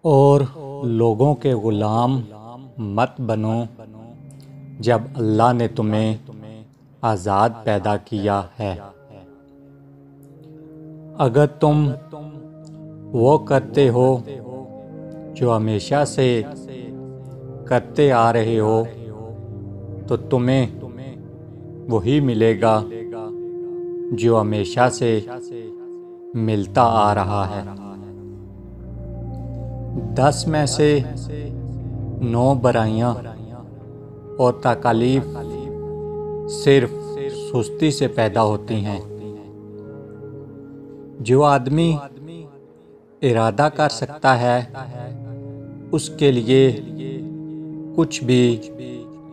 और लोगों के ग़ुलाम मत बनो जब अल्लाह ने तुम्हें आज़ाद पैदा किया है। अगर तुम वो करते हो जो हमेशा से करते आ रहे हो तो तुम्हें वही मिलेगा जो हमेशा से मिलता आ रहा है। 10 में से 9 बुराइयां और तकलीफ सिर्फ सुस्ती से पैदा होती हैं। जो आदमी इरादा कर सकता है उसके लिए कुछ भी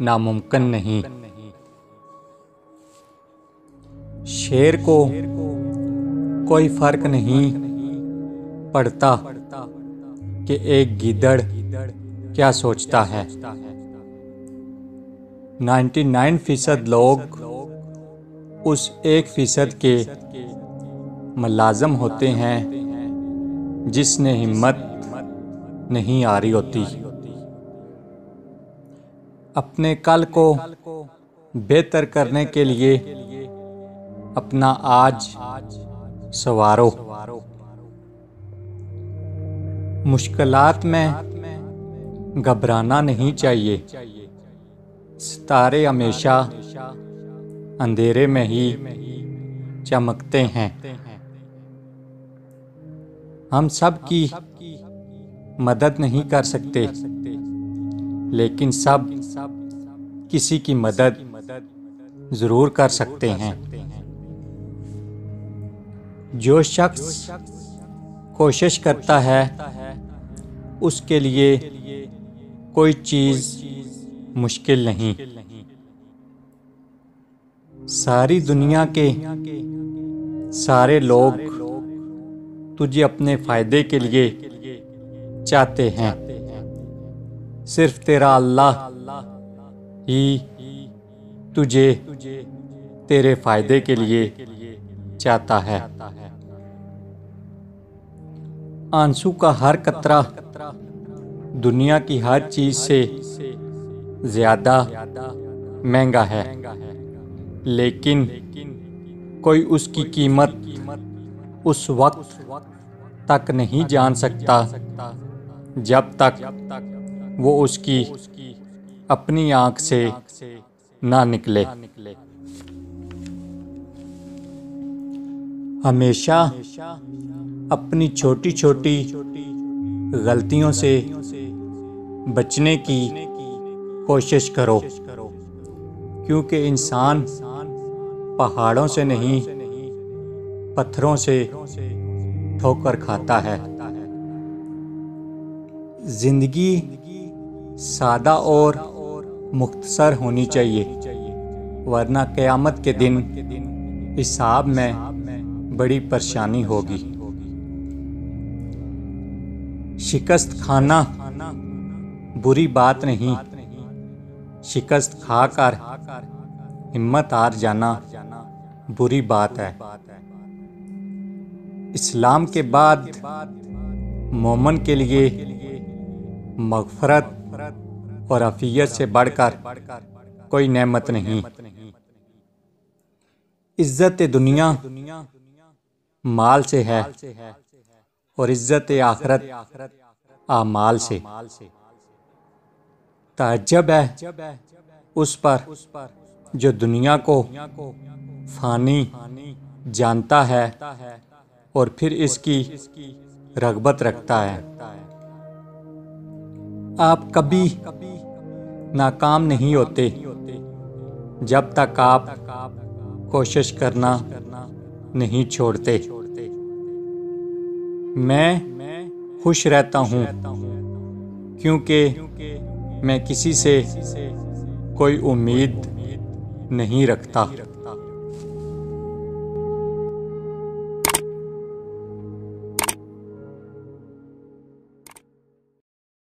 नामुमकिन नहीं। शेर को कोई फर्क नहीं पड़ता कि एक गीदड़ क्या सोचता है। 99% लोग उस 1% के मुलाज़म होते हैं जिसने हिम्मत नहीं आ रही होती। अपने कल को बेहतर करने के लिए अपना आज संवारो। मुश्किलात में घबराना नहीं चाहिए। सितारे हमेशा अंधेरे में ही चमकते हैं। हम सब की मदद नहीं कर सकते, लेकिन सब किसी की मदद ज़रूर कर सकते हैं। जो शख्स कोशिश करता है उसके लिए कोई चीज़ मुश्किल नहीं। सारी दुनिया के सारे लोग तुझे अपने फ़ायदे के लिए चाहते हैं। सिर्फ तेरा अल्लाह ही तुझे तेरे फ़ायदे के लिए चाहता है। आंसू का हर कतरा दुनिया की हर चीज़ से ज़्यादा महंगा है, लेकिन कोई उसकी कीमत उस वक्त तक नहीं जान सकता जब तक वो उसकी अपनी आँख से ना निकले। हमेशा अपनी छोटी छोटी गलतियों से बचने की कोशिश करो, क्योंकि इंसान पहाड़ों से नहीं पत्थरों से ठोकर खाता है। जिंदगी सादा और मुख्तसर होनी चाहिए, वरना क़यामत के दिन हिसाब में बड़ी परेशानी होगी। शिकस्त खाना बुरी बात नहीं, शिकस्त खाकर हिम्मत हार जाना बुरी बात है। इस्लाम के बाद मोमन के लिए मग़फ़रत और अफ़ियत से बढ़कर कोई नेमत नहीं। इज़्ज़त दुनिया माल से है और इज़्ज़त आखिरत आमाल से। ताज्जुब है उस पर जो दुनिया को फ़ानी जानता है और फिर इसकी रग़बत रखता है। आप कभी नाकाम नहीं होते जब तक आप कोशिश करना नहीं छोड़ते। मैं खुश रहता हूँ क्योंकि मैं किसी से कोई उम्मीद नहीं रखता।